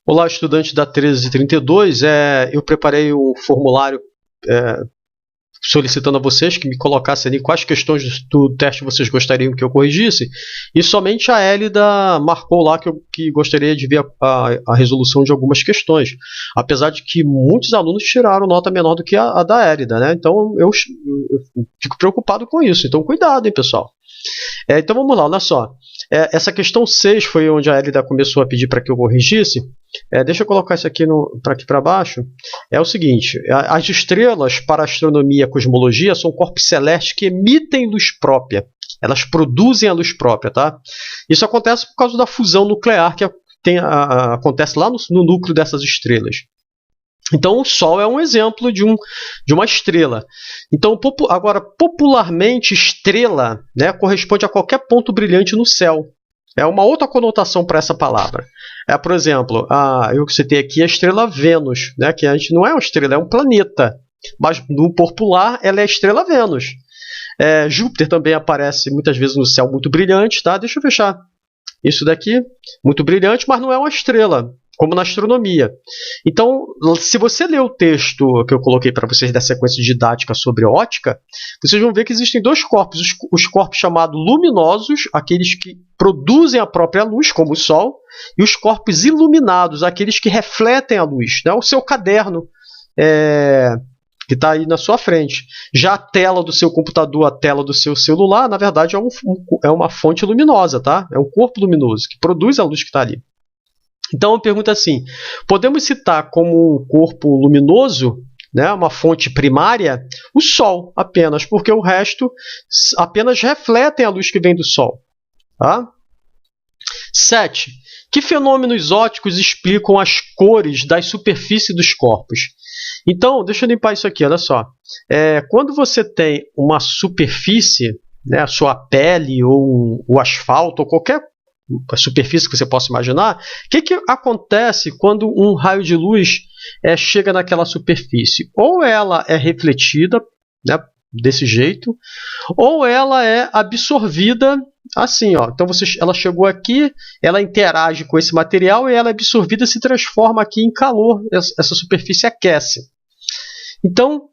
Olá, estudante da 1332. Eu preparei um formulário solicitando a vocês que me colocassem ali quais questões do teste vocês gostariam que eu corrigisse, e somente a Hélida marcou lá que gostaria de ver a resolução de algumas questões, apesar de que muitos alunos tiraram nota menor do que a da Hélida, né? Então eu fico preocupado com isso, então cuidado, hein, pessoal. Então vamos lá, olha só. Essa questão 6 foi onde a Hélida começou a pedir para que eu corrigisse. Deixa eu colocar isso aqui aqui para baixo. É o seguinte: as estrelas para astronomia e cosmologia são corpos celestes que emitem luz própria. Elas produzem a luz própria, tá? Isso acontece por causa da fusão nuclear que acontece lá no núcleo dessas estrelas. Então, o Sol é um exemplo de uma estrela. Então, agora, popularmente, estrela, né, corresponde a qualquer ponto brilhante no céu. É uma outra conotação para essa palavra. Por exemplo, eu citei aqui a estrela Vênus, né, que a gente não é uma estrela, é um planeta. Mas, no popular, ela é a estrela Vênus. Júpiter também aparece muitas vezes no céu muito brilhante. Tá? Deixa eu fechar. Isso daqui, muito brilhante, mas não é uma estrela, como na astronomia. Então, se você ler o texto que eu coloquei para vocês da sequência didática sobre ótica, vocês vão ver que existem dois corpos. Os corpos chamados luminosos, aqueles que produzem a própria luz, como o Sol, e os corpos iluminados, aqueles que refletem a luz. Né? O seu caderno, que está aí na sua frente. Já a tela do seu computador, a tela do seu celular, na verdade é uma fonte luminosa, tá? É um corpo luminoso que produz a luz que está ali. Então, eu pergunto assim: podemos citar como um corpo luminoso, né, uma fonte primária, o Sol apenas, porque o resto apenas refletem a luz que vem do Sol. Tá? 7. Que fenômenos ópticos explicam as cores das superfícies dos corpos? Então, deixa eu limpar isso aqui, olha só. Quando você tem uma superfície, né, a sua pele ou o asfalto ou qualquer superfície que você possa imaginar, o que acontece quando um raio de luz chega naquela superfície? Ou ela é refletida, né, desse jeito, ou ela é absorvida assim, ó. Então ela chegou aqui, ela interage com esse material e ela é absorvida e se transforma aqui em calor. Essa superfície aquece. Então,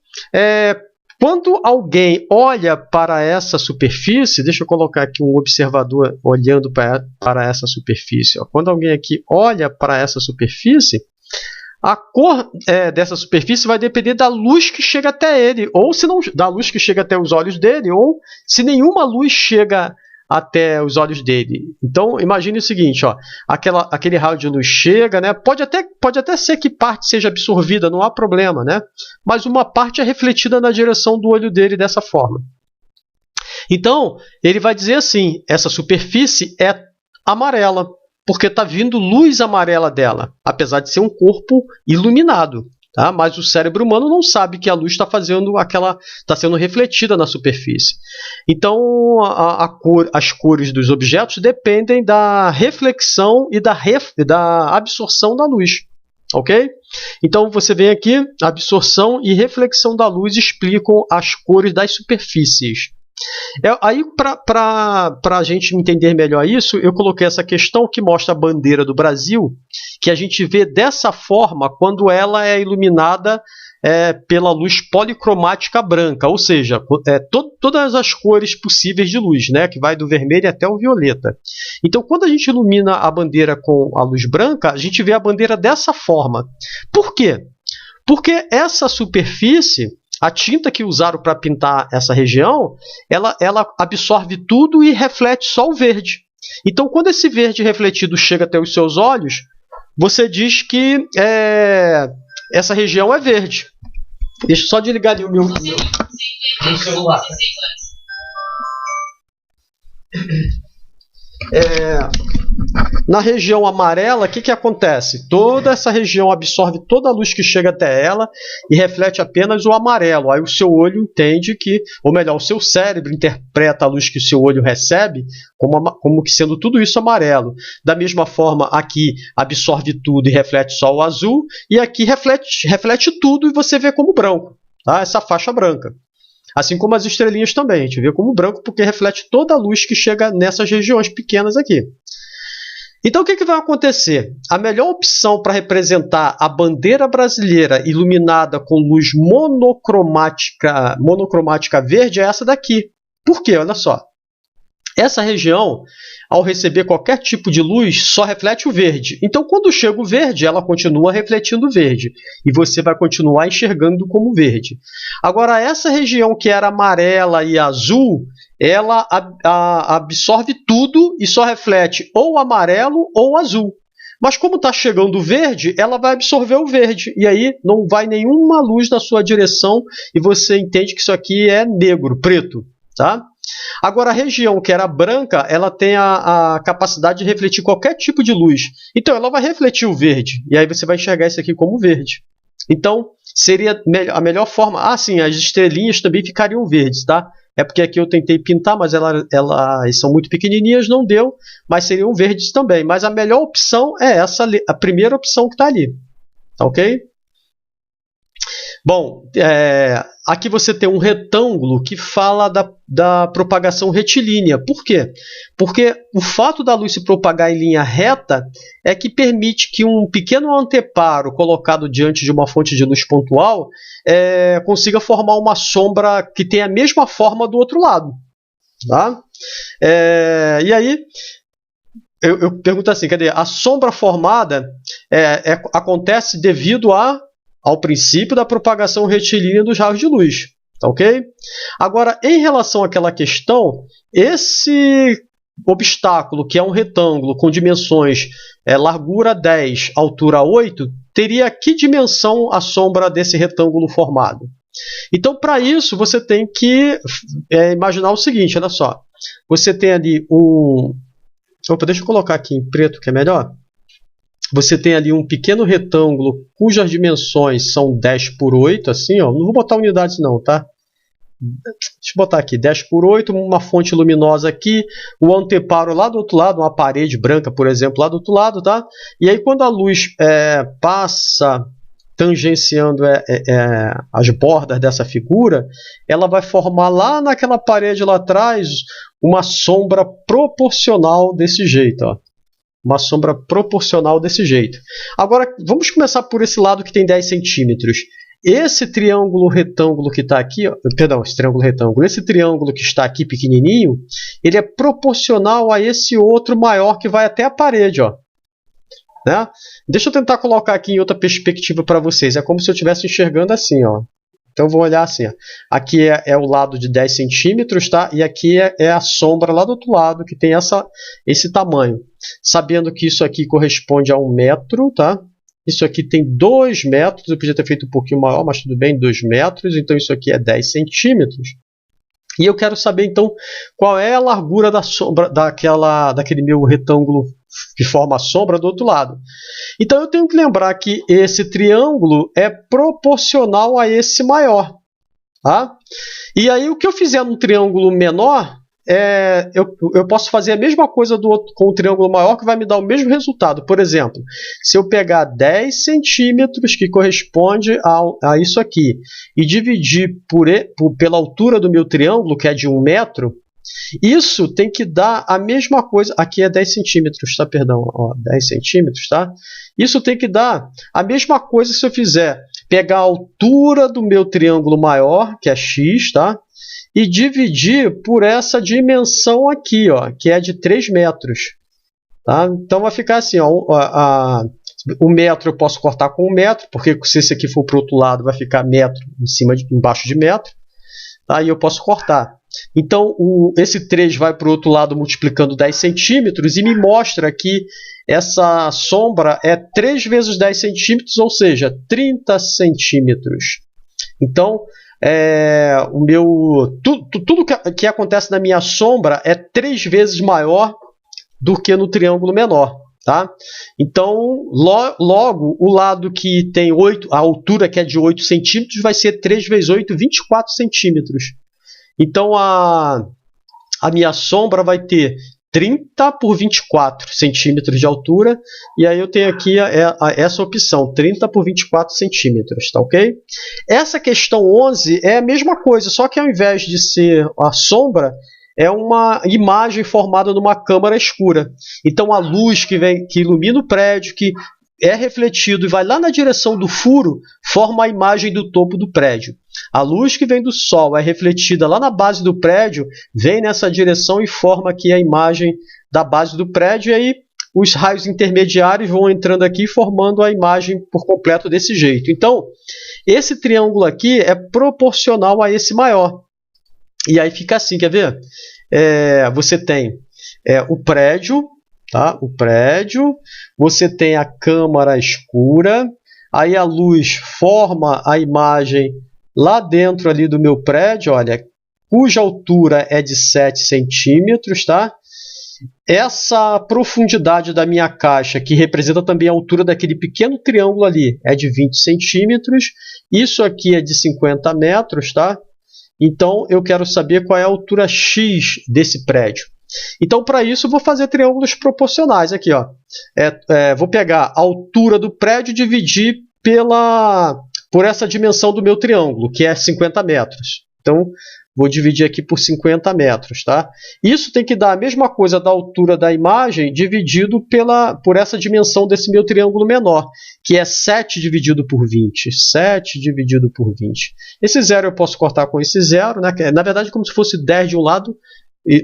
quando alguém olha para essa superfície, deixa eu colocar aqui um observador olhando para essa superfície. Ó. Quando alguém aqui olha para essa superfície, a cor dessa superfície vai depender da luz que chega até ele, ou se não, da luz que chega até os olhos dele, ou se nenhuma luz chega até os olhos dele. Então, imagine o seguinte, ó, aquele raio de luz chega, né? Pode até ser que parte seja absorvida, não há problema, né? Mas uma parte é refletida na direção do olho dele dessa forma. Então, ele vai dizer assim: essa superfície é amarela, porque está vindo luz amarela dela, apesar de ser um corpo iluminado. Tá? Mas o cérebro humano não sabe que a luz está sendo refletida na superfície. Então, as cores dos objetos dependem da reflexão e da absorção da luz. Ok? Então, você vem aqui, absorção e reflexão da luz explicam as cores das superfícies. Aí, para a gente entender melhor isso, eu coloquei essa questão que mostra a bandeira do Brasil, que a gente vê dessa forma quando ela é iluminada pela luz policromática branca, ou seja, todas as cores possíveis de luz, né, que vai do vermelho até o violeta. Então, quando a gente ilumina a bandeira com a luz branca, a gente vê a bandeira dessa forma. Por quê? Porque essa superfície, a tinta que usaram para pintar essa região, ela absorve tudo e reflete só o verde. Então, quando esse verde refletido chega até os seus olhos, você diz que essa região é verde. Deixa eu só desligar ali o meu celular. Na região amarela, o que acontece? Toda essa região absorve toda a luz que chega até ela e reflete apenas o amarelo. Aí o seu olho entende que, ou melhor, o seu cérebro interpreta a luz que o seu olho recebe como que sendo tudo isso amarelo. Da mesma forma, aqui absorve tudo e reflete só o azul, e aqui reflete tudo e você vê como branco, tá? Essa faixa branca. Assim como as estrelinhas também, a gente vê como branco porque reflete toda a luz que chega nessas regiões pequenas aqui. Então, o que vai acontecer? A melhor opção para representar a bandeira brasileira iluminada com luz monocromática verde é essa daqui. Por quê? Olha só. Essa região, ao receber qualquer tipo de luz, só reflete o verde. Então, quando chega o verde, ela continua refletindo o verde. E você vai continuar enxergando como verde. Agora, essa região que era amarela e azul, ela absorve tudo e só reflete ou amarelo ou azul. Mas como está chegando o verde, ela vai absorver o verde. E aí não vai nenhuma luz na sua direção e você entende que isso aqui é negro, preto. Tá? Agora, a região que era branca, ela tem a capacidade de refletir qualquer tipo de luz. Então, ela vai refletir o verde. E aí você vai enxergar isso aqui como verde. Então, seria a melhor forma... Ah, sim, as estrelinhas também ficariam verdes, tá? É porque aqui eu tentei pintar, mas elas são muito pequenininhas, não deu. Mas seriam verdes também. Mas a melhor opção é essa, a primeira opção que está ali. Tá ok? Bom, aqui você tem um retângulo que fala da propagação retilínea. Por quê? Porque o fato da luz se propagar em linha reta é que permite que um pequeno anteparo colocado diante de uma fonte de luz pontual consiga formar uma sombra que tenha a mesma forma do outro lado. Tá? E aí, eu pergunto assim, cadê? A sombra formada acontece devido ao princípio da propagação retilínea dos raios de luz. Tá ok? Agora, em relação àquela questão, esse obstáculo, que é um retângulo com dimensões largura 10, altura 8, teria que dimensão a sombra desse retângulo formado? Então, para isso, você tem que imaginar o seguinte, olha só. Você tem ali um... Opa, deixa eu colocar aqui em preto, que é melhor. Você tem ali um pequeno retângulo cujas dimensões são 10 por 8, assim, ó. Não vou botar unidades não, tá? Deixa eu botar aqui, 10 por 8, uma fonte luminosa aqui, o anteparo lá do outro lado, uma parede branca, por exemplo, lá do outro lado, tá? E aí quando a luz passa tangenciando as bordas dessa figura, ela vai formar lá naquela parede lá atrás uma sombra proporcional desse jeito, ó. Uma sombra proporcional desse jeito. Agora, vamos começar por esse lado que tem 10 centímetros. Esse triângulo retângulo que está aqui, esse triângulo que está aqui pequenininho, ele é proporcional a esse outro maior que vai até a parede, ó. Né? Deixa eu tentar colocar aqui em outra perspectiva para vocês. É como se eu estivesse enxergando assim, ó. Então, eu vou olhar assim. Ó. Aqui é o lado de 10 centímetros, tá? E aqui é a sombra lá do outro lado, que tem esse tamanho. Sabendo que isso aqui corresponde a 1 metro, tá? Isso aqui tem 2 metros. Eu podia ter feito um pouquinho maior, mas tudo bem, 2 metros. Então, isso aqui é 10 centímetros. E eu quero saber, então, qual é a largura da sombra daquele meu retângulo que forma a sombra do outro lado. Então, eu tenho que lembrar que esse triângulo é proporcional a esse maior. Tá? E aí, o que eu fizer num triângulo menor, eu posso fazer a mesma coisa com o triângulo maior, que vai me dar o mesmo resultado. Por exemplo, se eu pegar 10 centímetros, que corresponde a isso aqui, e dividir pela altura do meu triângulo, que é de 1 metro, isso tem que dar a mesma coisa. Aqui é 10 centímetros, tá? Perdão, ó, 10 centímetros, tá? Isso tem que dar a mesma coisa se eu fizer pegar a altura do meu triângulo maior, que é x, tá? E dividir por essa dimensão aqui, ó, que é de 3 metros. Tá? Então vai ficar assim, ó, o metro eu posso cortar com 1 metro, porque se esse aqui for para o outro lado, vai ficar metro embaixo de metro. Tá? E eu posso cortar. Então, esse 3 vai para o outro lado multiplicando 10 centímetros e me mostra que essa sombra é 3 vezes 10 centímetros, ou seja, 30 centímetros. Então, tudo que acontece na minha sombra é 3 vezes maior do que no triângulo menor. Tá? Então, logo, o lado que tem 8, a altura que é de 8 centímetros, vai ser 3 vezes 8, 24 centímetros. Então, a minha sombra vai ter 30 por 24 centímetros de altura, e aí eu tenho aqui essa opção, 30 por 24 centímetros, tá ok? Essa questão 11 é a mesma coisa, só que ao invés de ser a sombra, é uma imagem formada numa câmara escura. Então a luz que ilumina o prédio, que é refletido e vai lá na direção do furo, forma a imagem do topo do prédio. A luz que vem do sol é refletida lá na base do prédio, vem nessa direção e forma aqui a imagem da base do prédio, e aí os raios intermediários vão entrando aqui, formando a imagem por completo desse jeito. Então, esse triângulo aqui é proporcional a esse maior. E aí fica assim, quer ver? Você tem o prédio, tá? O prédio, você tem a câmara escura, aí a luz forma a imagem lá dentro ali do meu prédio, olha, cuja altura é de 7 centímetros, tá? Essa profundidade da minha caixa, que representa também a altura daquele pequeno triângulo ali, é de 20 centímetros. Isso aqui é de 50 metros, tá? Então, eu quero saber qual é a altura X desse prédio. Então, para isso, eu vou fazer triângulos proporcionais aqui, ó. Vou pegar a altura do prédio e dividir por essa dimensão do meu triângulo, que é 50 metros. Então, vou dividir aqui por 50 metros, tá? Isso tem que dar a mesma coisa da altura da imagem dividido por essa dimensão desse meu triângulo menor, que é 7 dividido por 20. 7 dividido por 20. Esse zero eu posso cortar com esse zero, né? Na verdade, como se fosse 10 de um lado,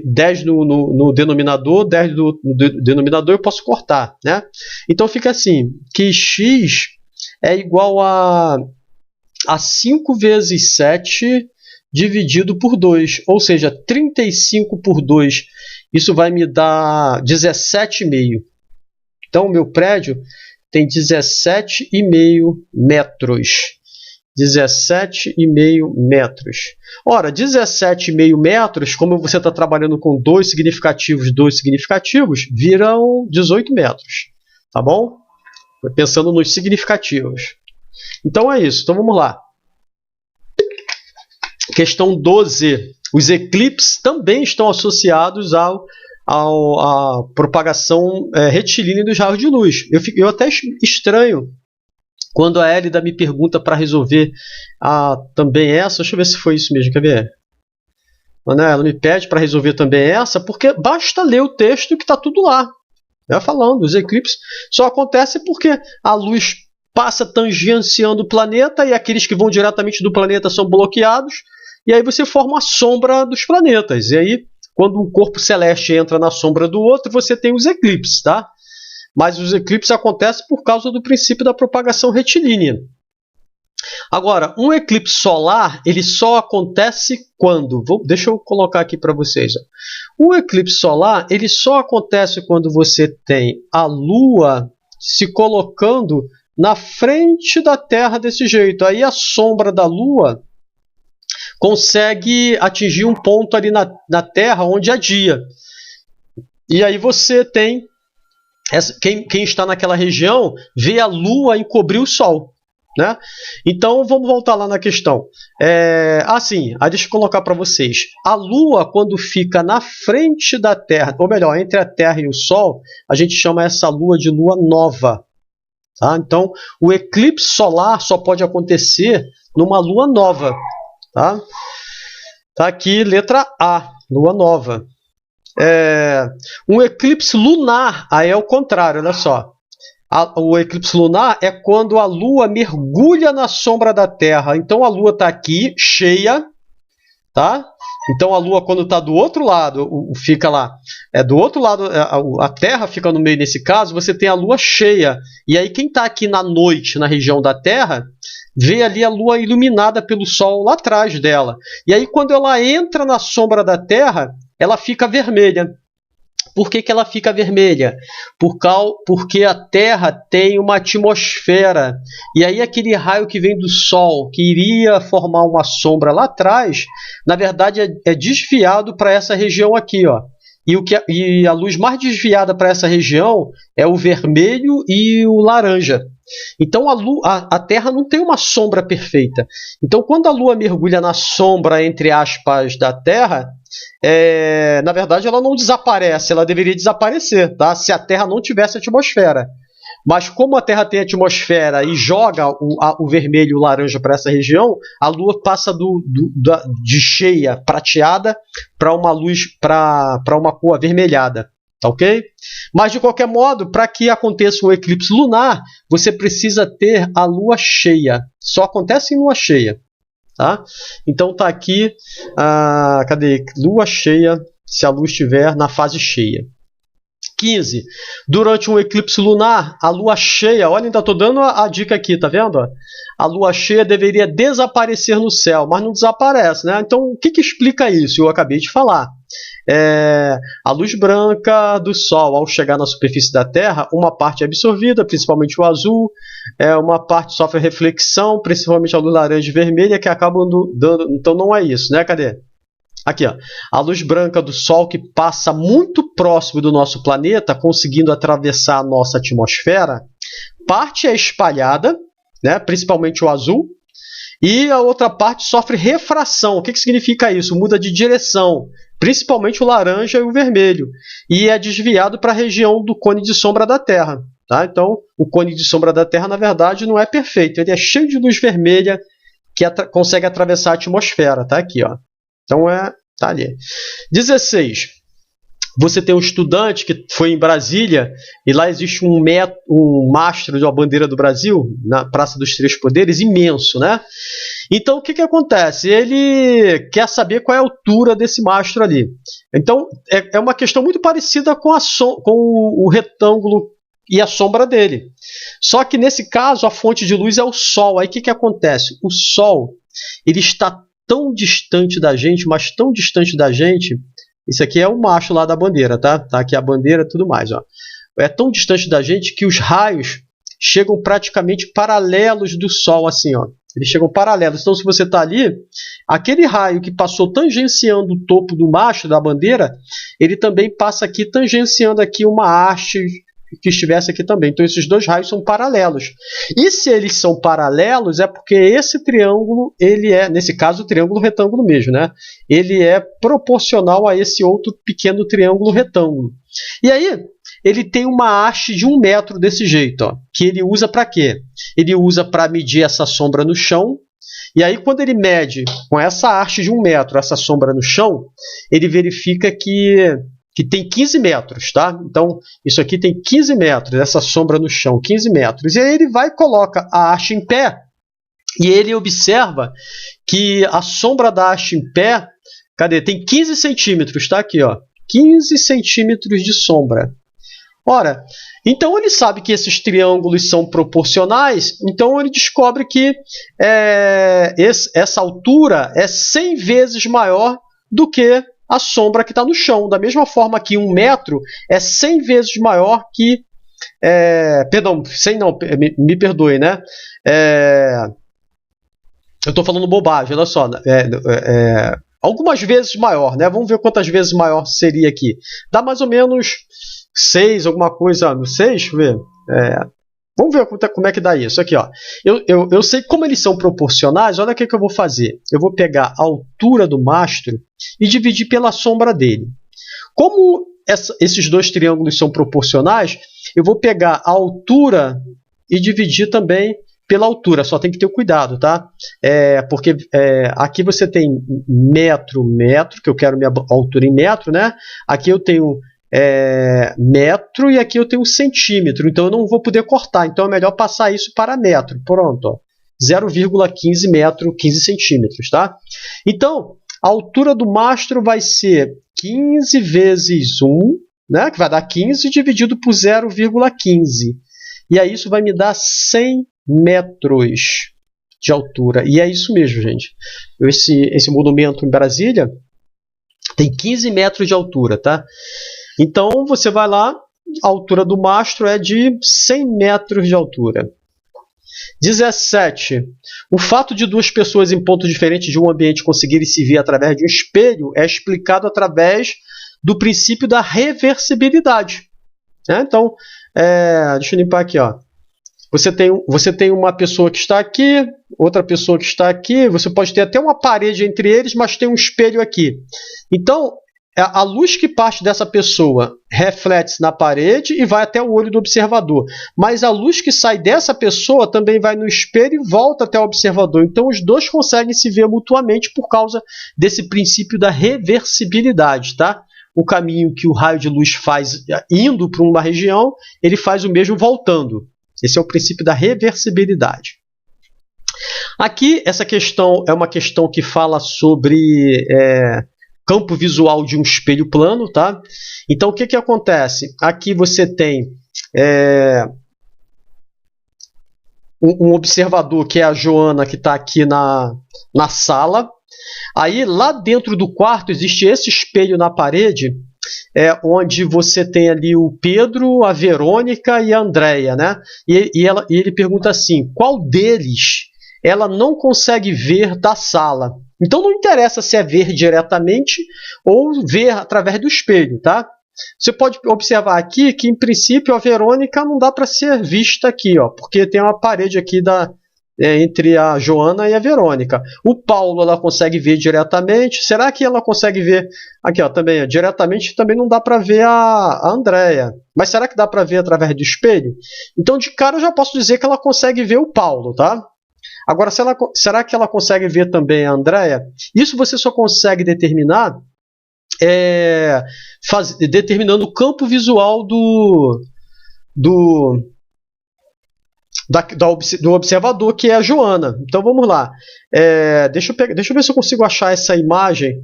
10 no denominador, 10 no denominador eu posso cortar, né? Então fica assim, que x é igual a 5 vezes 7 dividido por 2, ou seja, 35 por 2, isso vai me dar 17,5. Então, o meu prédio tem 17,5 metros. 17,5 metros. Ora, 17,5 metros, como você está trabalhando com dois significativos, viram 18 metros. Tá bom? Pensando nos significativos. Então é isso. Então vamos lá. Questão 12. Os eclipses também estão associados à propagação retilínea dos raios de luz. Eu até estranho quando a Hélida me pergunta para resolver também essa. Deixa eu ver se foi isso mesmo, quer ver? Ela me pede para resolver também essa, porque basta ler o texto que está tudo lá. Falando, os eclipses só acontecem porque a luz passa tangenciando o planeta e aqueles que vão diretamente do planeta são bloqueados, e aí você forma a sombra dos planetas. E aí, quando um corpo celeste entra na sombra do outro, você tem os eclipses, tá? Mas os eclipses acontecem por causa do princípio da propagação retilínea. Agora, um eclipse solar, ele só acontece quando... Deixa eu colocar aqui para vocês. O eclipse solar, ele só acontece quando você tem a Lua se colocando na frente da Terra desse jeito. Aí a sombra da Lua consegue atingir um ponto ali na Terra onde há dia. E aí você tem... Quem está naquela região vê a Lua encobrir o Sol. Né? Então vamos voltar lá na questão. Deixa eu colocar para vocês. A Lua, quando fica na frente da Terra, ou melhor, entre a Terra e o Sol, a gente chama essa Lua de Lua nova. Tá? Então, o eclipse solar só pode acontecer numa Lua nova. Tá? Tá aqui, letra A, Lua nova. Um eclipse lunar, aí é o contrário, olha só. O eclipse lunar é quando a Lua mergulha na sombra da Terra. Então a Lua está aqui, cheia, tá? Então a Lua, quando está do outro lado, fica lá. Do outro lado, a Terra fica no meio nesse caso, você tem a Lua cheia. E aí quem está aqui na noite, na região da Terra, vê ali a Lua iluminada pelo Sol lá atrás dela. E aí quando ela entra na sombra da Terra, ela fica vermelha. Por que ela fica vermelha? Porque a Terra tem uma atmosfera. E aí aquele raio que vem do Sol, que iria formar uma sombra lá atrás, na verdade é desviado para essa região aqui. Ó. E a luz mais desviada para essa região é o vermelho e o laranja. Então a Terra não tem uma sombra perfeita. Então quando a Lua mergulha na sombra, entre aspas, da Terra, na verdade ela não desaparece, ela deveria desaparecer, tá? Se a Terra não tivesse atmosfera. Mas como a Terra tem atmosfera e joga o vermelho e o laranja para essa região, a Lua passa de cheia prateada para uma luz, para uma cor avermelhada. Tá ok? Mas de qualquer modo, para que aconteça um eclipse lunar, você precisa ter a Lua cheia. Só acontece em Lua cheia. Tá? Então tá aqui, cadê? Lua cheia, se a lua estiver na fase cheia. 15. Durante um eclipse lunar, a lua cheia, olha, ainda estou dando a dica aqui, tá vendo? A lua cheia deveria desaparecer no céu, mas não desaparece, né? Então, o que explica isso? Eu acabei de falar. A luz branca do Sol, ao chegar na superfície da Terra, uma parte é absorvida, principalmente o azul, uma parte sofre reflexão, principalmente a luz laranja e vermelha, que acabam dando. Então não é isso, né? Cadê? Aqui, ó. A luz branca do Sol, que passa muito próximo do nosso planeta, conseguindo atravessar a nossa atmosfera, parte é espalhada, né? Principalmente o azul, e a outra parte sofre refração. O que significa isso? Muda de direção, principalmente o laranja e o vermelho, e é desviado para a região do cone de sombra da Terra. Tá? Então, o cone de sombra da Terra, na verdade, não é perfeito. Ele é cheio de luz vermelha que consegue atravessar a atmosfera. Tá aqui, ó. Então, tá ali. 16. Você tem um estudante que foi em Brasília e lá existe um mastro de uma bandeira do Brasil, na Praça dos Três Poderes, imenso, né? Então, o que acontece? Ele quer saber qual é a altura desse mastro ali. Então, é uma questão muito parecida com o retângulo e a sombra dele. Só que, nesse caso, a fonte de luz é o Sol. Aí, o que acontece? O Sol, ele está tão distante da gente, mas tão distante da gente. Isso aqui é o macho lá da bandeira, tá? Tá aqui a bandeira e tudo mais, ó. É tão distante da gente que os raios chegam praticamente paralelos do Sol, assim, ó. Eles chegam paralelos. Então, se você está ali, aquele raio que passou tangenciando o topo do macho da bandeira, ele também passa aqui tangenciando aqui uma haste que estivesse aqui também. Então, esses dois raios são paralelos. E se eles são paralelos, é porque esse triângulo, ele é, nesse caso, o triângulo retângulo mesmo, né? Ele é proporcional a esse outro pequeno triângulo retângulo. E aí, ele tem uma haste de 1 metro desse jeito, ó, que ele usa para quê? Ele usa para medir essa sombra no chão. E aí, quando ele mede com essa haste de 1 metro, essa sombra no chão, ele verifica que tem 15 metros, tá? Então, isso aqui tem 15 metros, essa sombra no chão, 15 metros. E aí ele vai e coloca a haste em pé, e ele observa que a sombra da haste em pé, cadê? Tem 15 centímetros, tá aqui, ó. 15 centímetros de sombra. Ora, então ele sabe que esses triângulos são proporcionais, então ele descobre que essa altura é 100 vezes maior do que a sombra que está no chão. Da mesma forma que 1 metro é 100 vezes maior que... perdão, 100 não, me perdoe, né? Eu estou falando bobagem, olha só. Algumas vezes maior, né? Vamos ver quantas vezes maior seria aqui. Dá mais ou menos 6, alguma coisa, não sei, deixa eu ver. Vamos ver como é que dá isso. Aqui, ó. Eu sei como eles são proporcionais. Olha o que eu vou fazer. Eu vou pegar a altura do mastro e dividir pela sombra dele. Como esses dois triângulos são proporcionais, eu vou pegar a altura e dividir também pela altura. Só tem que ter cuidado, tá? Porque aqui você tem metro, que eu quero minha altura em metro, né? Aqui eu tenho... metro e aqui eu tenho centímetro, então eu não vou poder cortar, então é melhor passar isso para metro. Pronto, 0,15 metro, 15 centímetros, tá? Então, a altura do mastro vai ser 15 vezes 1, né, que vai dar 15, dividido por 0,15. E aí isso vai me dar 100 metros de altura. E é isso mesmo, gente. Esse monumento em Brasília tem 15 metros de altura, tá? Então, você vai lá, a altura do mastro é de 100 metros de altura. 17. O fato de duas pessoas em pontos diferentes de um ambiente conseguirem se ver através de um espelho é explicado através do princípio da reversibilidade. Então, deixa eu limpar aqui, ó. Você tem uma pessoa que está aqui, outra pessoa que está aqui, você pode ter até uma parede entre eles, mas tem um espelho aqui. Então, a luz que parte dessa pessoa reflete na parede e vai até o olho do observador. Mas a luz que sai dessa pessoa também vai no espelho e volta até o observador. Então os dois conseguem se ver mutuamente por causa desse princípio da reversibilidade, tá? O caminho que o raio de luz faz indo para uma região, ele faz o mesmo voltando. Esse é o princípio da reversibilidade. Aqui, essa questão é uma questão que fala sobre campo visual de um espelho plano, tá? Então, o que que acontece? Aqui você tem um observador, que é a Joana, que está aqui na sala. Aí, lá dentro do quarto, existe esse espelho na parede, onde você tem ali o Pedro, a Verônica e a Andréia, né? E ele pergunta assim, qual deles ela não consegue ver da sala? Então não interessa se é ver diretamente ou ver através do espelho, tá? Você pode observar aqui que, em princípio, a Verônica não dá para ser vista aqui, ó, porque tem uma parede aqui entre a Joana e a Verônica. O Paulo ela consegue ver diretamente. Será que ela consegue ver aqui, ó, também diretamente? Também não dá para ver a Andréia. Mas será que dá para ver através do espelho? Então, de cara, eu já posso dizer que ela consegue ver o Paulo, tá? Agora, será que ela consegue ver também a Andréia? Isso você só consegue determinar determinando o campo visual do observador, que é a Joana. Então vamos lá. Deixa eu ver se eu consigo achar essa imagem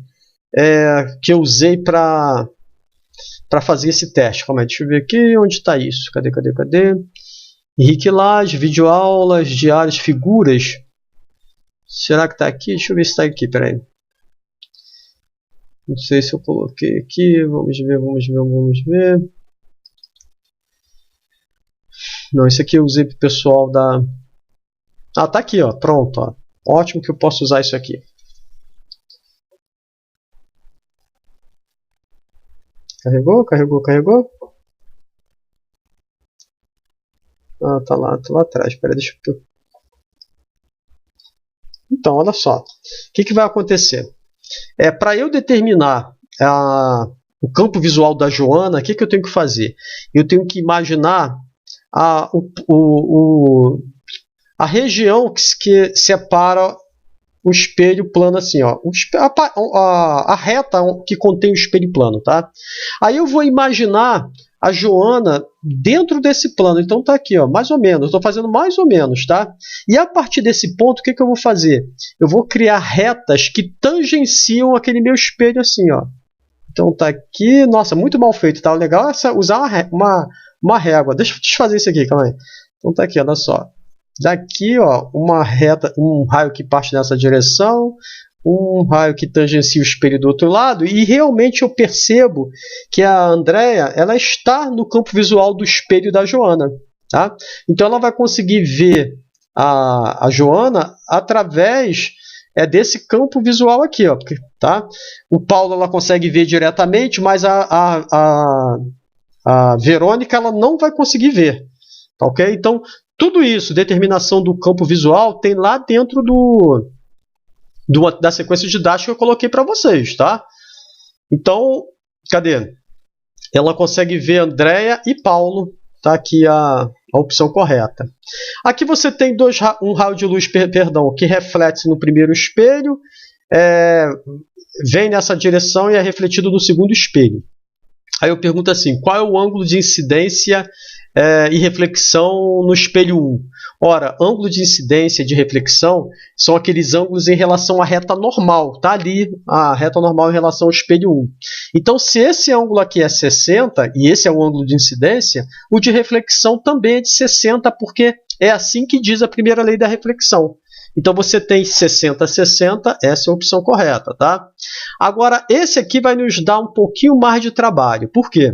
que eu usei para fazer esse teste. Calma aí, deixa eu ver aqui onde está isso. Cadê? Henrique Lage, videoaulas, diários, figuras. Será que está aqui? Deixa eu ver se está aqui, peraí. Não sei se eu coloquei aqui. Vamos ver. Não, esse aqui eu usei para o pessoal da... Ah, tá aqui, ó. Pronto, ó. Ótimo que eu posso usar isso aqui. Carregou. Ah, tá lá atrás. Espera, deixa eu... Então, olha só. O que vai acontecer? Para eu determinar o campo visual da Joana, o que eu tenho que fazer? Eu tenho que imaginar a região que separa o espelho plano assim, ó, a reta que contém o espelho plano, tá? Aí eu vou imaginar a Joana dentro desse plano. Então tá aqui, ó, mais ou menos. Estou fazendo mais ou menos, tá? E a partir desse ponto, o que eu vou fazer? Eu vou criar retas que tangenciam aquele meu espelho assim, ó. Então tá aqui, nossa, muito mal feito, tá? O legal é usar uma régua. Deixa eu desfazer isso aqui, calma aí. Então tá aqui, olha só. Daqui, ó, uma reta, um raio que parte nessa direção, um raio que tangencia o espelho do outro lado, e realmente eu percebo que a Andréia, ela está no campo visual do espelho da Joana, tá? Então ela vai conseguir ver a Joana através desse campo visual aqui, ó, tá? O Paulo ela consegue ver diretamente, mas a Verônica ela não vai conseguir ver, tá, ok? Então tudo isso, determinação do campo visual, tem lá dentro da sequência didática que eu coloquei para vocês, tá? Então, cadê? Ela consegue ver Andréia e Paulo, tá aqui a opção correta. Aqui você tem um raio de luz, que reflete no primeiro espelho, vem nessa direção e é refletido no segundo espelho. Aí eu pergunto assim, qual é o ângulo de incidência e reflexão no espelho 1? Ora, ângulo de incidência e de reflexão são aqueles ângulos em relação à reta normal. Está ali a reta normal em relação ao espelho 1. Então, se esse ângulo aqui é 60, e esse é o ângulo de incidência, o de reflexão também é de 60, porque é assim que diz a primeira lei da reflexão. Então, você tem 60, 60, essa é a opção correta, tá? Agora, esse aqui vai nos dar um pouquinho mais de trabalho. Por quê?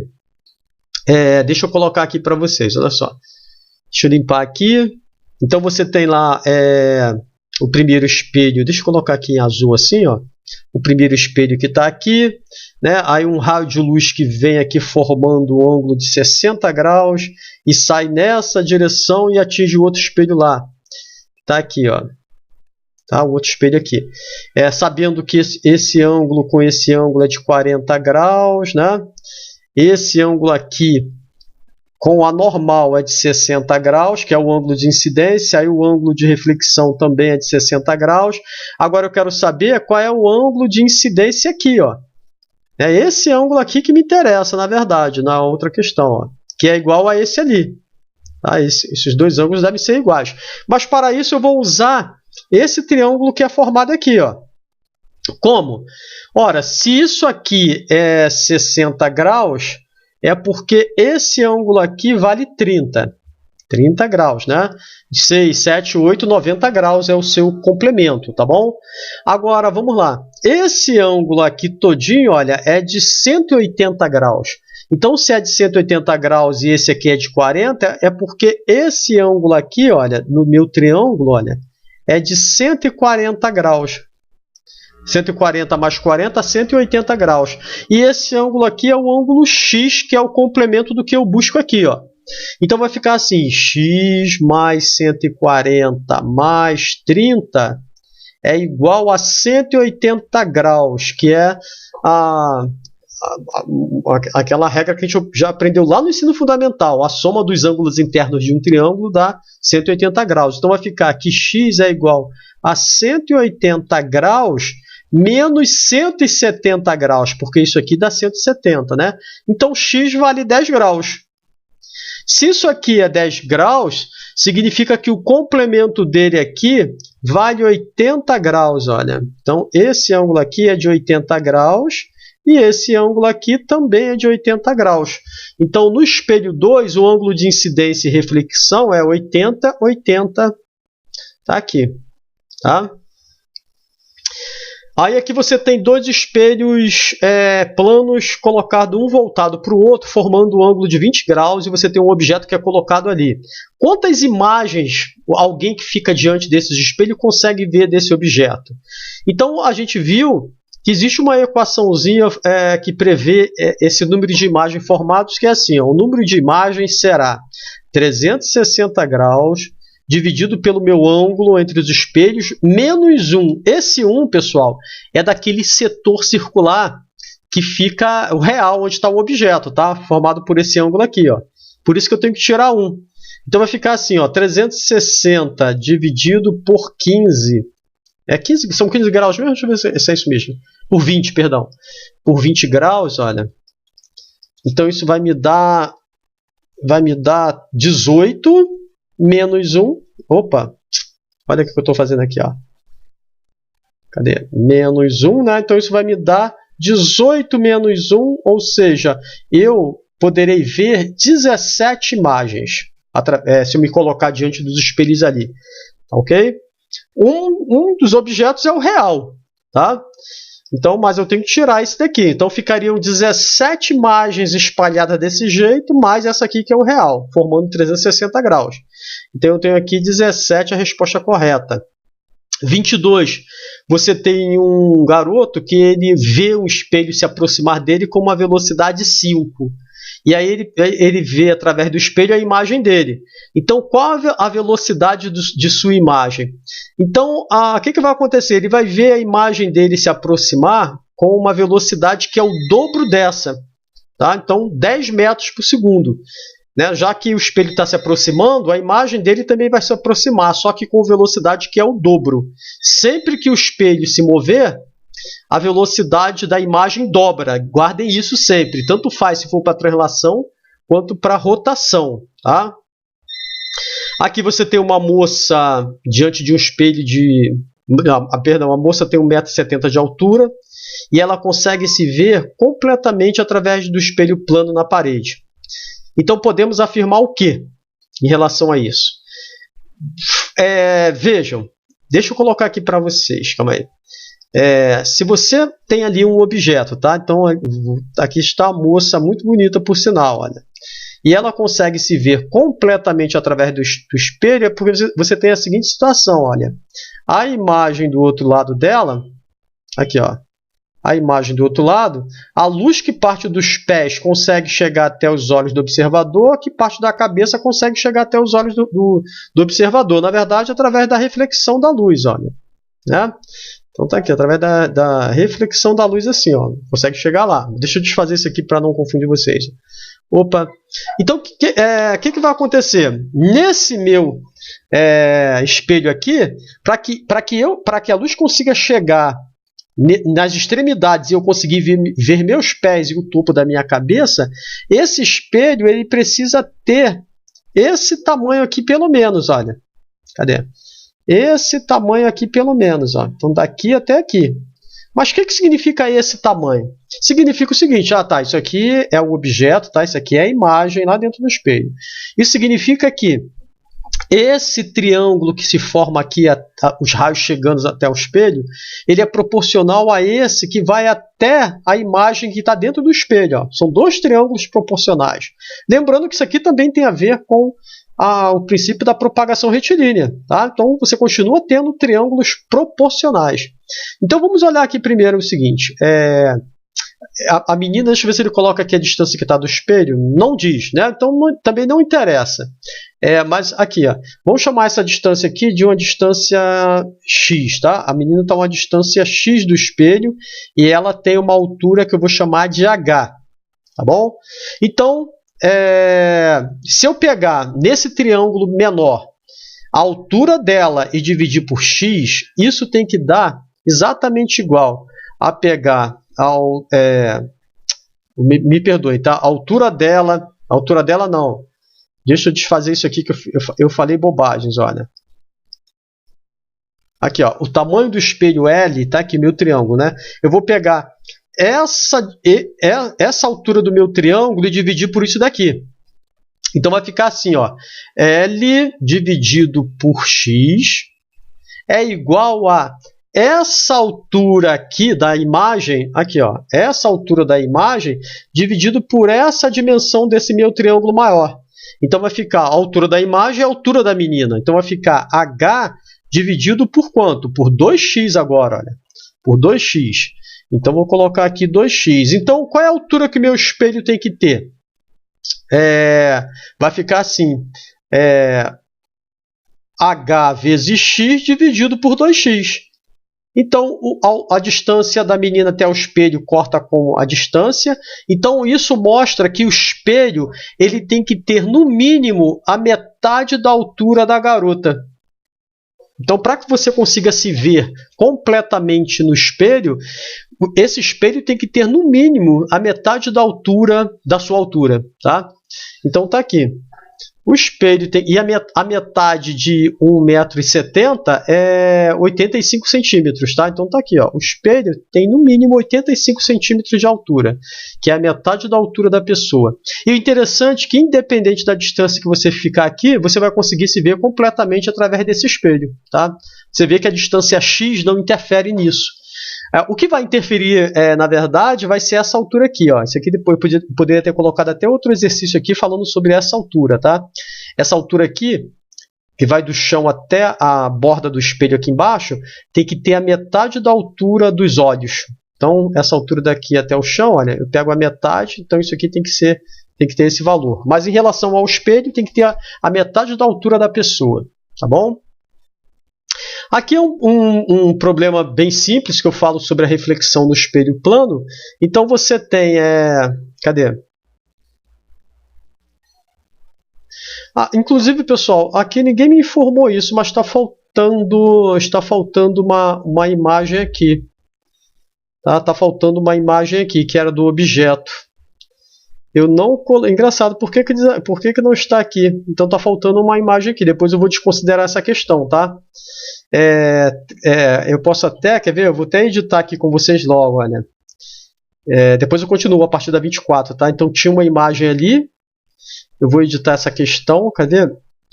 Deixa eu colocar aqui para vocês, olha só. Deixa eu limpar aqui. Então você tem lá o primeiro espelho, deixa eu colocar aqui em azul assim, ó. O primeiro espelho que está aqui, né? Aí um raio de luz que vem aqui formando um ângulo de 60 graus e sai nessa direção e atinge o outro espelho lá. Está aqui, ó. tá? O outro espelho aqui. Sabendo que esse ângulo com esse ângulo é de 40 graus, né? Esse ângulo aqui com a normal é de 60 graus, que é o ângulo de incidência, aí o ângulo de reflexão também é de 60 graus. Agora eu quero saber qual é o ângulo de incidência aqui, ó. É esse ângulo aqui que me interessa, na verdade, na outra questão, ó, que é igual a esse ali. Tá? Esses dois ângulos devem ser iguais. Mas para isso eu vou usar esse triângulo que é formado aqui, ó. Como? Ora, se isso aqui é 60 graus, é porque esse ângulo aqui vale 30. 30 graus, né? 6, 7, 8, 90 graus é o seu complemento, tá bom? Agora, vamos lá. Esse ângulo aqui todinho, olha, é de 180 graus. Então, se é de 180 graus e esse aqui é de 40, é porque esse ângulo aqui, olha, no meu triângulo, olha, é de 140 graus. 140 mais 40, 180 graus. E esse ângulo aqui é o ângulo X, que é o complemento do que eu busco aqui, ó. Então vai ficar assim, x mais 140 mais 30 é igual a 180 graus, que é aquela regra que a gente já aprendeu lá no ensino fundamental. A soma dos ângulos internos de um triângulo dá 180 graus. Então vai ficar que x é igual a 180 graus menos 170 graus, porque isso aqui dá 170, né? Então x vale 10 graus. Se isso aqui é 10 graus, significa que o complemento dele aqui vale 80 graus, olha. Então, esse ângulo aqui é de 80 graus e esse ângulo aqui também é de 80 graus. Então, no espelho 2, o ângulo de incidência e reflexão é 80, 80, tá aqui, tá? Aí aqui você tem dois espelhos planos colocados um voltado para o outro, formando um ângulo de 20 graus e você tem um objeto que é colocado ali. Quantas imagens alguém que fica diante desses espelhos consegue ver desse objeto? Então a gente viu que existe uma equaçãozinha que prevê esse número de imagens formados, que é assim, ó, o número de imagens será 360 graus dividido pelo meu ângulo entre os espelhos, menos 1. Esse 1, pessoal, é daquele setor circular que fica o real, onde está o objeto, tá? Formado por esse ângulo aqui, ó. Por isso que eu tenho que tirar 1. Então vai ficar assim, ó, 360 dividido por 15. 15, são 15 graus mesmo? Deixa eu ver se é isso mesmo. Por 20, perdão. Por 20 graus, olha. Então isso vai me dar 18 menos 1, opa, olha o que eu estou fazendo aqui, ó. Cadê? Menos 1, né? Então isso vai me dar 18 menos 1, ou seja, eu poderei ver 17 imagens, se eu me colocar diante dos espelhos ali, ok? Um dos objetos é o real, tá? Então, mas eu tenho que tirar esse daqui. Então ficariam 17 imagens espalhadas desse jeito, mais essa aqui que é o real, formando 360 graus. Então eu tenho aqui 17, a resposta correta. 22. Você tem um garoto que ele vê um espelho se aproximar dele com uma velocidade 5. E aí ele vê através do espelho a imagem dele. Então, qual a velocidade de sua imagem? Então, o que vai acontecer? Ele vai ver a imagem dele se aproximar com uma velocidade que é o dobro dessa. Tá? Então, 10 metros por segundo. Né? Já que o espelho está se aproximando, a imagem dele também vai se aproximar, só que com velocidade que é o dobro. Sempre que o espelho se mover, a velocidade da imagem dobra. Guardem isso sempre. Tanto faz se for para translação quanto para rotação. Tá? Aqui você tem uma moça diante de um espelho de... Perdão, a moça tem 1,70 m de altura e ela consegue se ver completamente através do espelho plano na parede. Então podemos afirmar o que em relação a isso? Vejam, deixa eu colocar aqui para vocês, calma aí. Se você tem ali um objeto, tá? Então aqui está a moça, muito bonita por sinal, olha. E ela consegue se ver completamente através do espelho, é porque você tem a seguinte situação, olha. A imagem do outro lado dela, aqui ó, a imagem do outro lado, a luz que parte dos pés consegue chegar até os olhos do observador, a que parte da cabeça consegue chegar até os olhos do observador. Na verdade, através da reflexão da luz, olha. né? Então tá aqui, através da reflexão da luz assim, ó, consegue chegar lá. Deixa eu desfazer isso aqui para não confundir vocês. Opa! Então, o que vai acontecer? Nesse meu espelho aqui, para que a luz consiga chegar nas extremidades e eu conseguir ver meus pés e o topo da minha cabeça, esse espelho ele precisa ter esse tamanho aqui pelo menos, olha. Cadê? Esse tamanho aqui pelo menos, ó. Então daqui até aqui. Mas o que significa esse tamanho? Significa o seguinte, tá, isso aqui é o objeto, tá? Isso aqui é a imagem lá dentro do espelho. Isso significa que esse triângulo que se forma aqui, os raios chegando até o espelho, ele é proporcional a esse que vai até a imagem que está dentro do espelho. Ó. São dois triângulos proporcionais. Lembrando que isso aqui também tem a ver com o princípio da propagação retilínea. Tá? Então, você continua tendo triângulos proporcionais. Então, vamos olhar aqui primeiro o seguinte. A menina, deixa eu ver se ele coloca aqui a distância que está do espelho. Não diz, né? Então também não interessa. Mas aqui, ó, vamos chamar essa distância aqui de uma distância x, tá? A menina está a uma distância x do espelho e ela tem uma altura que eu vou chamar de h, tá bom? Então, se eu pegar nesse triângulo menor a altura dela e dividir por x, isso tem que dar exatamente igual a pegar me perdoe, tá? A altura dela não. Deixa eu desfazer isso aqui que eu falei bobagens, olha. Aqui, ó, o tamanho do espelho L, tá aqui meu triângulo, né? Eu vou pegar essa altura do meu triângulo e dividir por isso daqui. Então vai ficar assim, ó, L dividido por x é igual a essa altura aqui da imagem, aqui, ó, essa altura da imagem dividido por essa dimensão desse meu triângulo maior. Então vai ficar a altura da imagem e a altura da menina. Então vai ficar h dividido por quanto? Por 2x agora, olha. Por 2x. Então vou colocar aqui 2x. Então qual é a altura que meu espelho tem que ter? Vai ficar assim, h vezes x dividido por 2x. Então, a distância da menina até o espelho corta com a distância. Então, isso mostra que o espelho ele tem que ter, no mínimo, a metade da altura da garota. Então, para que você consiga se ver completamente no espelho, esse espelho tem que ter, no mínimo, a metade da altura da sua altura. Tá? Então, está aqui. O espelho tem, e a metade de 1,70 m é 85 centímetros, tá? Então tá aqui, ó. O espelho tem no mínimo 85 centímetros de altura, que é a metade da altura da pessoa. E o interessante é que, independente da distância que você ficar aqui, você vai conseguir se ver completamente através desse espelho, tá? Você vê que a distância x não interfere nisso. O que vai interferir, na verdade, vai ser essa altura aqui. Ó. Isso aqui depois poderia ter colocado até outro exercício aqui falando sobre essa altura. Tá? Essa altura aqui, que vai do chão até a borda do espelho aqui embaixo, tem que ter a metade da altura dos olhos. Então, essa altura daqui até o chão, olha, eu pego a metade, então isso aqui tem que ter esse valor. Mas em relação ao espelho, tem que ter a metade da altura da pessoa. Tá bom? Aqui é um problema bem simples que eu falo sobre a reflexão no espelho plano. Então você tem... cadê? Inclusive, pessoal, aqui ninguém me informou isso, mas está faltando uma imagem aqui. Tá faltando uma imagem aqui, que era do objeto. Eu não... Engraçado, por que não está aqui? Então está faltando uma imagem aqui. Depois eu vou desconsiderar essa questão, tá? Eu posso até, quer ver? Eu vou até editar aqui com vocês logo, olha. Depois eu continuo a partir da 24, tá? Então tinha uma imagem ali. Eu vou editar essa questão, cadê?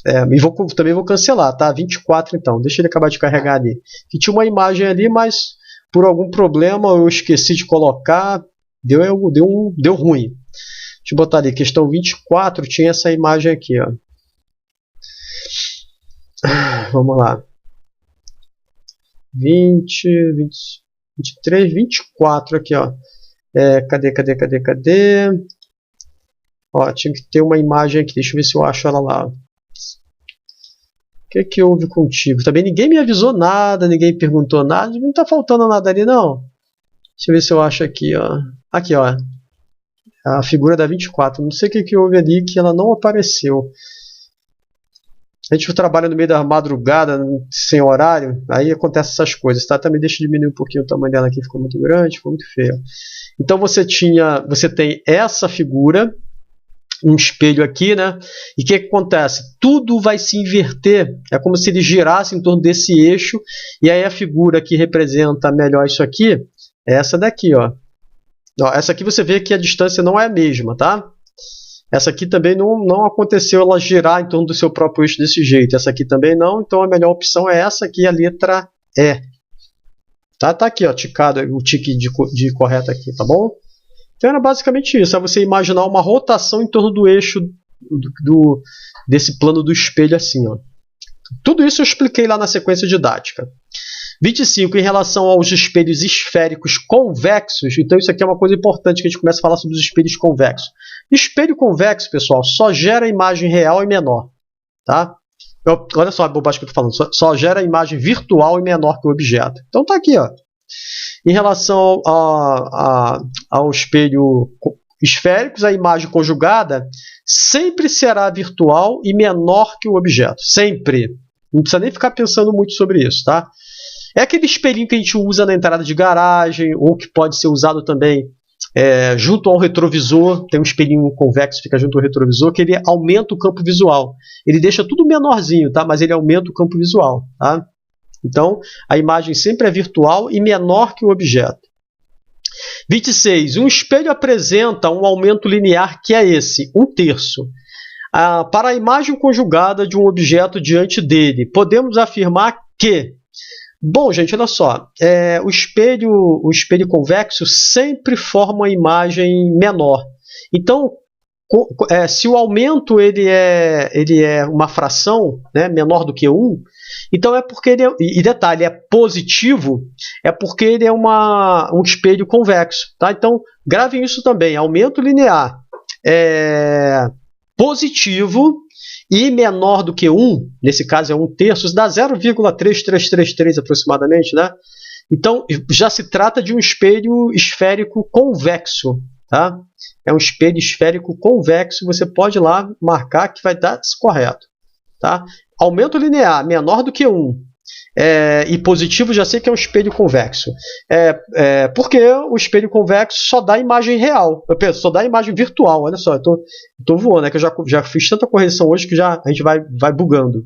E também vou cancelar, tá? 24 então, deixa ele acabar de carregar ali. Que tinha uma imagem ali, mas por algum problema eu esqueci de colocar, deu ruim. Deixa eu botar ali, questão 24, tinha essa imagem aqui, ó. Vamos lá. 20, 23, 24 aqui, ó. Cadê? Ó, tinha que ter uma imagem aqui, deixa eu ver se eu acho ela lá. que houve contigo? Também ninguém me avisou nada, ninguém perguntou nada, não está faltando nada ali não. Deixa eu ver se eu acho aqui, ó. Aqui, ó. A figura da 24. Não sei o que houve ali que ela não apareceu. A gente trabalha no meio da madrugada, sem horário, aí acontecem essas coisas, tá? Também deixa eu diminuir um pouquinho o tamanho dela aqui, ficou muito grande, ficou muito feio. Então você tem essa figura, um espelho aqui, né? E o que acontece? Tudo vai se inverter, é como se ele girasse em torno desse eixo, e aí a figura que representa melhor isso aqui é essa daqui, ó. Essa aqui você vê que a distância não é a mesma, tá? Essa aqui também não aconteceu ela girar em torno do seu próprio eixo desse jeito. Essa aqui também não, então a melhor opção é essa aqui, a letra E. Tá aqui, ó, ticado, o tique de correto aqui, tá bom? Então era basicamente isso, é você imaginar uma rotação em torno do eixo desse plano do espelho assim, ó. Tudo isso eu expliquei lá na sequência didática. 25, em relação aos espelhos esféricos convexos, então isso aqui é uma coisa importante que a gente começa a falar sobre os espelhos convexos. Espelho convexo, pessoal, só gera imagem real e menor. Tá? Olha só a bobagem que eu estou falando, só gera imagem virtual e menor que o objeto. Então tá aqui, ó. Em relação ao espelho esféricos, a imagem conjugada sempre será virtual e menor que o objeto. Sempre. Não precisa nem ficar pensando muito sobre isso, tá? É aquele espelhinho que a gente usa na entrada de garagem, ou que pode ser usado também junto ao retrovisor. Tem um espelhinho convexo que fica junto ao retrovisor, que ele aumenta o campo visual. Ele deixa tudo menorzinho, tá? Mas ele aumenta o campo visual. Tá? Então, a imagem sempre é virtual e menor que o objeto. 26. Um espelho apresenta um aumento linear que é esse, 1/3. Para a imagem conjugada de um objeto diante dele, podemos afirmar que... Bom, gente, olha só, o espelho convexo sempre forma uma imagem menor. Então, se o aumento ele é uma fração, né, menor do que 1, então é porque ele e detalhe, é positivo, é porque ele é um espelho convexo. Tá? Então, gravem isso também, aumento linear positivo e menor do que 1, nesse caso é 1/3, dá 0,3333 aproximadamente, né? Então já se trata de um espelho esférico convexo, tá? É um espelho esférico convexo, você pode ir lá marcar que vai dar correto, tá? Aumento linear menor do que 1 e positivo, já sei que é um espelho convexo. Porque o espelho convexo só dá imagem real, só dá imagem virtual. Olha só, eu tô voando, que eu já fiz tanta correção hoje que a gente vai bugando.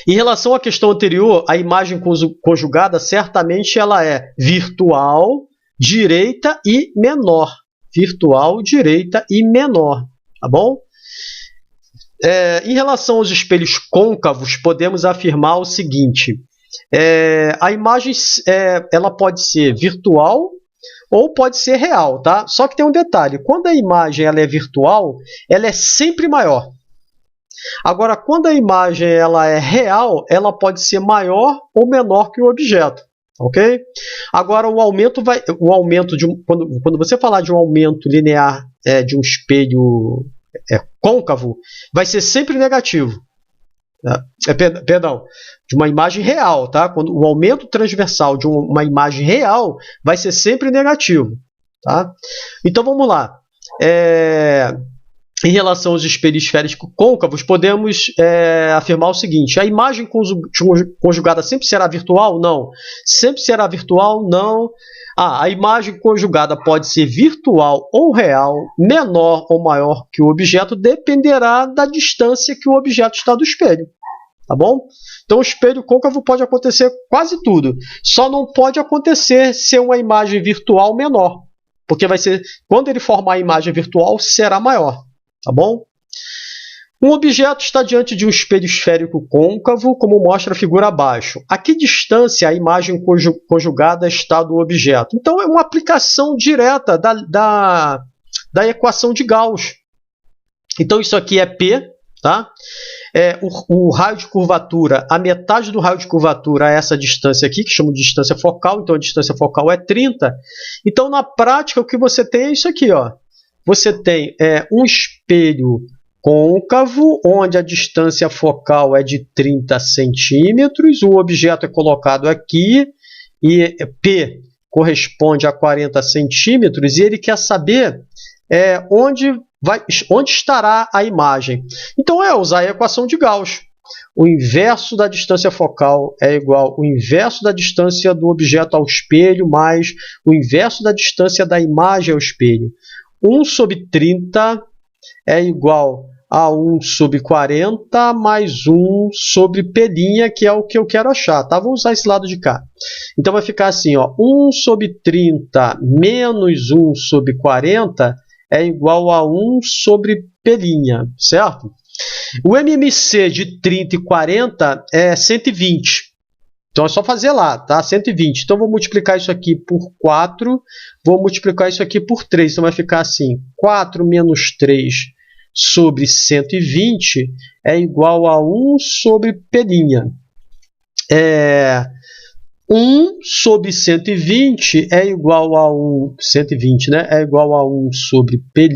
Em relação à questão anterior, a imagem conjugada certamente ela é virtual, direita e menor. Virtual, direita e menor, tá bom? Em relação aos espelhos côncavos, podemos afirmar o seguinte: a imagem ela pode ser virtual ou pode ser real, tá? Só que tem um detalhe: quando a imagem ela é virtual, ela é sempre maior. Agora, quando a imagem ela é real, ela pode ser maior ou menor que o objeto, ok? Agora, quando você falar de um aumento linear de um espelho côncavo, vai ser sempre negativo. Perdão, de uma imagem real, tá? Quando o aumento transversal de uma imagem real vai ser sempre negativo, tá? Então vamos lá. Em relação aos espelhos esféricos côncavos, podemos afirmar o seguinte: a imagem conjugada sempre será virtual? Não. Sempre será virtual? Não. A imagem conjugada pode ser virtual ou real, menor ou maior que o objeto, dependerá da distância que o objeto está do espelho. Tá bom? Então, o espelho côncavo pode acontecer quase tudo. Só não pode acontecer ser uma imagem virtual menor, porque vai ser, quando ele formar a imagem virtual, será maior. Tá bom? Um objeto está diante de um espelho esférico côncavo, como mostra a figura abaixo. A que distância a imagem conjugada está do objeto? Então, é uma aplicação direta da equação de Gauss. Então, isso aqui é P, tá? O raio de curvatura, a metade do raio de curvatura é essa distância aqui, que chamo de distância focal. Então, a distância focal é 30. Então, na prática, o que você tem é isso aqui, ó. Você tem um espelho côncavo, onde a distância focal é de 30 centímetros, o objeto é colocado aqui, e P corresponde a 40 centímetros, e ele quer saber onde estará a imagem. Então, usar a equação de Gauss. O inverso da distância focal é igual ao inverso da distância do objeto ao espelho mais o inverso da distância da imagem ao espelho. 1 sobre 30 é igual a 1 sobre 40 mais 1 sobre P', que é o que eu quero achar. Tá? Vou usar esse lado de cá. Então, vai ficar assim, 1 sobre 30 menos 1 sobre 40 é igual a 1 sobre P', certo? O MMC de 30 e 40 é 120. Então, é só fazer lá, tá? 120. Então, vou multiplicar isso aqui por 4, vou multiplicar isso aqui por 3. Então, vai ficar assim, 4 menos 3 sobre 120 é igual a 1 sobre P'. 1 sobre 120 é igual a 120, né? É igual a 1 sobre P',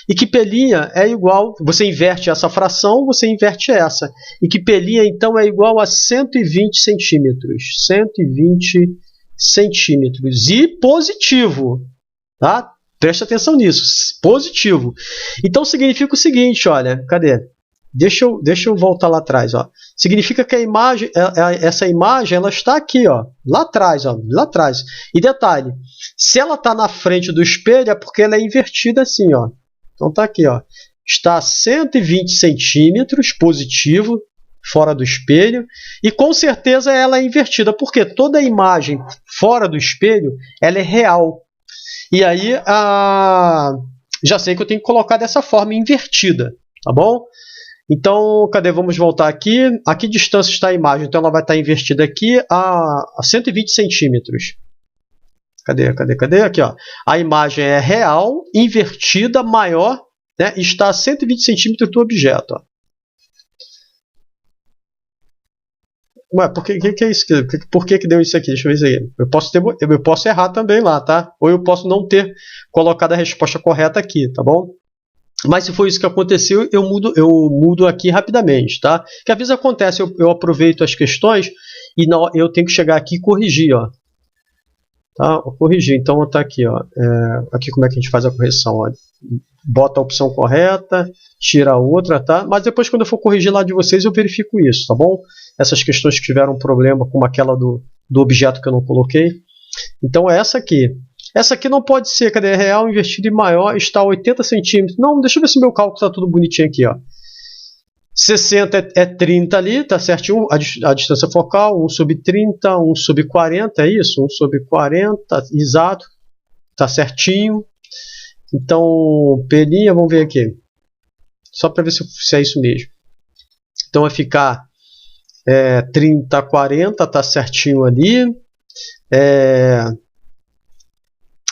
e que P' é igual, você inverte essa fração, você inverte essa, e que P' então é igual a 120 centímetros, 120 centímetros, e positivo, tá? Preste atenção nisso, positivo. Então significa o seguinte, olha, cadê? Deixa eu voltar lá atrás, ó. Significa que a imagem, essa imagem, ela está aqui, ó, lá atrás, ó, lá atrás. E detalhe, se ela está na frente do espelho é porque ela é invertida assim, ó. Então tá aqui, ó. Está a 120 centímetros positivo, fora do espelho, e com certeza ela é invertida, porque toda imagem fora do espelho, ela é real. E aí, já sei que eu tenho que colocar dessa forma invertida, tá bom? Então, cadê? Vamos voltar aqui. A que distância está a imagem? Então, ela vai estar invertida aqui a 120 centímetros. Cadê? Aqui, ó. A imagem é real, invertida, maior, né? Está a 120 centímetros do objeto. Ó. Ué, por que é isso? Por que deu isso aqui? Deixa eu ver isso aí. Eu posso errar também lá, tá? Ou eu posso não ter colocado a resposta correta aqui, tá bom? Mas se foi isso que aconteceu, eu mudo aqui rapidamente, tá? Que às vezes acontece, eu aproveito as questões e eu tenho que chegar aqui e corrigir, ó. Tá? Corrigir, então tá aqui, ó. Aqui como é que a gente faz a correção, ó. Bota a opção correta, tira a outra, tá? Mas depois quando eu for corrigir lá de vocês, eu verifico isso, tá bom? Essas questões que tiveram problema, como aquela do objeto que eu não coloquei. Então é essa aqui. Essa aqui não pode ser, cadê? Real, invertido e maior, está a 80 centímetros. Não, deixa eu ver se meu cálculo está tudo bonitinho aqui, ó. 60 é 30 ali, tá certinho, a distância focal, 1 sobre 30, 1 sobre 40, é isso? 1 sobre 40, exato, tá certinho. Então, P', vamos ver aqui. Só para ver se é isso mesmo. Então, vai ficar 30, 40, tá certinho ali.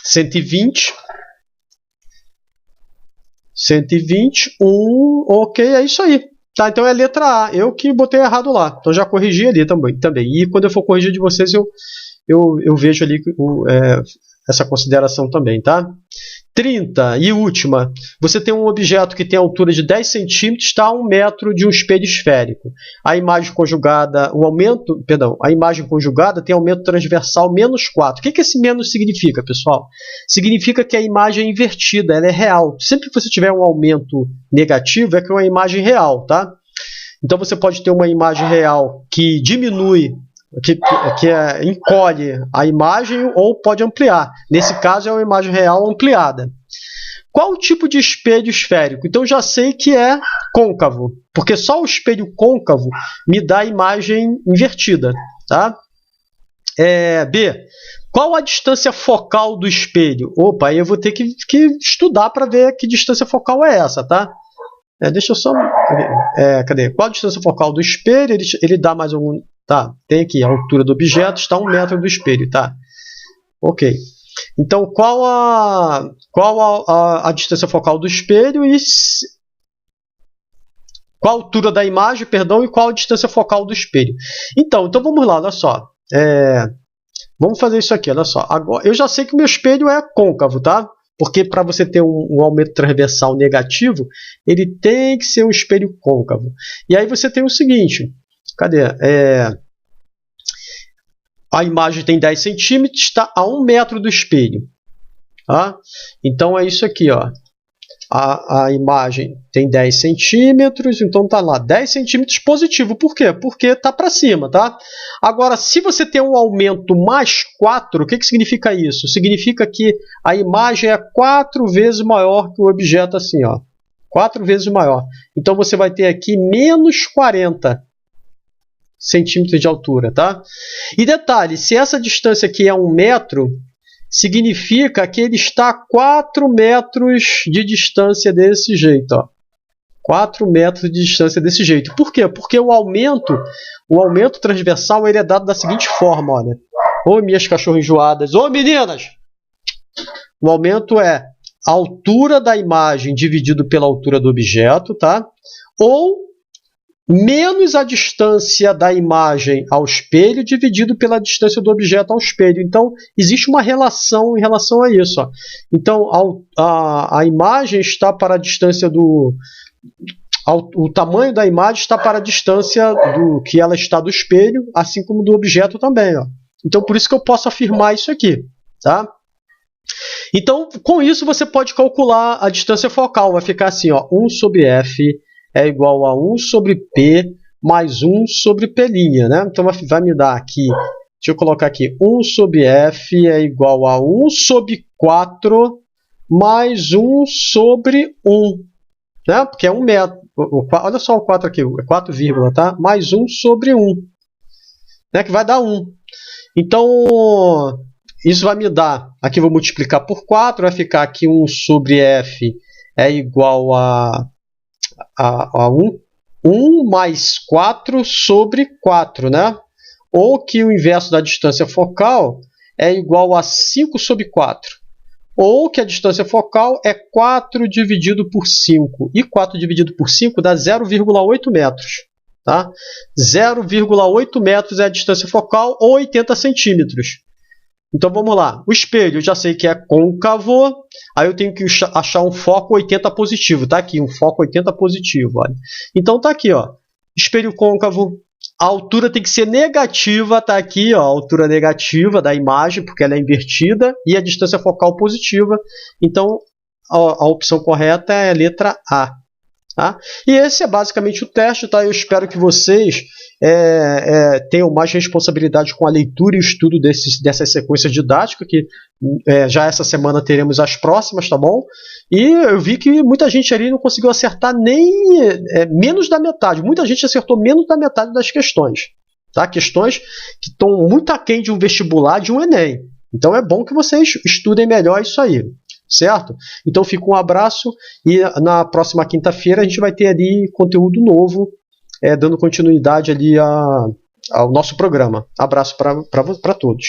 120, ok, é isso aí. Tá, então é a letra A, eu que botei errado lá, então já corrigi ali também. E quando eu for corrigir de vocês, eu vejo ali essa consideração também, tá? 30, e última, você tem um objeto que tem altura de 10 centímetros, está a 1 metro de um espelho esférico. A imagem conjugada, a imagem conjugada tem aumento transversal menos 4. O que esse menos significa, pessoal? Significa que a imagem é invertida, ela é real. Sempre que você tiver um aumento negativo, é que é uma imagem real, tá? Então você pode ter uma imagem real que diminui, que encolhe a imagem ou pode ampliar. Nesse caso é uma imagem real ampliada. Qual o tipo de espelho esférico? Então já sei que é côncavo, porque só o espelho côncavo me dá a imagem invertida. Tá? B. Qual a distância focal do espelho? Opa, aí eu vou ter que estudar para ver que distância focal é essa, tá? Deixa eu só... cadê? Qual a distância focal do espelho? Ele dá mais algum... Tá, tem aqui a altura do objeto, está a 1 metro do espelho, tá? Ok. Então, qual a distância focal do espelho e qual a altura da imagem, perdão, e qual a distância focal do espelho? Então vamos lá, olha só. Vamos fazer isso aqui, olha só. Agora, eu já sei que o meu espelho é côncavo, tá? Porque para você ter um aumento transversal negativo, ele tem que ser um espelho côncavo. E aí você tem o seguinte, cadê? A imagem tem 10 centímetros, está a 1 metro do espelho. Tá? Então é isso aqui, ó. A imagem tem 10 centímetros, então está lá 10 centímetros positivo. Por quê? Porque está para cima, tá? Agora, se você tem um aumento mais 4, o que significa isso? Significa que a imagem é 4 vezes maior que o objeto assim, ó. 4 vezes maior. Então você vai ter aqui menos 40 centímetros de altura, tá? E detalhe, se essa distância aqui é 1 metro, significa que ele está a 4 metros de distância desse jeito, ó. 4 metros de distância desse jeito. Por quê? Porque o aumento transversal ele é dado da seguinte forma, olha. Ô, minhas cachorras enjoadas. Ô, meninas! O aumento é a altura da imagem dividido pela altura do objeto, tá? Ou menos a distância da imagem ao espelho dividido pela distância do objeto ao espelho. Então, existe uma relação em relação a isso. Ó. Então, a imagem está para a distância do... O tamanho da imagem está para a distância do que ela está do espelho, assim como do objeto também. Ó. Então, por isso que eu posso afirmar isso aqui. Tá? Então, com isso, você pode calcular a distância focal. Vai ficar assim, ó, 1 sobre f é igual a 1 sobre P mais 1 sobre P', né? Então vai me dar aqui, deixa eu colocar aqui, 1 sobre F é igual a 1 sobre 4 mais 1 sobre 1, né? Porque é 1 metro, olha só o 4 aqui, é 4, tá? Mais 1 sobre 1, né? Que vai dar 1. Então, isso vai me dar, aqui eu vou multiplicar por 4, vai ficar aqui 1 sobre F é igual a 1 mais 4 sobre 4, né? Ou que o inverso da distância focal é igual a 5 sobre 4. Ou que a distância focal é 4 dividido por 5. E 4 dividido por 5 dá 0,8 metros. Tá? 0,8 metros é a distância focal, ou 80 centímetros. Então vamos lá, o espelho eu já sei que é côncavo, aí eu tenho que achar um foco 80 positivo, tá aqui, um foco 80 positivo, olha. Então tá aqui, ó, espelho côncavo, a altura tem que ser negativa, tá aqui, ó, a altura negativa da imagem, porque ela é invertida, e a distância focal positiva, então a opção correta é a letra A. Tá? E esse é basicamente o teste, tá? Eu espero que vocês tenham mais responsabilidade com a leitura e o estudo dessas sequências didáticas, que já essa semana teremos as próximas, tá bom? E eu vi que muita gente ali não conseguiu acertar nem menos da metade. Muita gente acertou menos da metade das questões. Tá? Questões que estão muito aquém de um vestibular, de um Enem. Então é bom que vocês estudem melhor isso aí. Certo? Então fica um abraço e na próxima quinta-feira a gente vai ter ali conteúdo novo, dando continuidade ali ao nosso programa. Abraço para todos.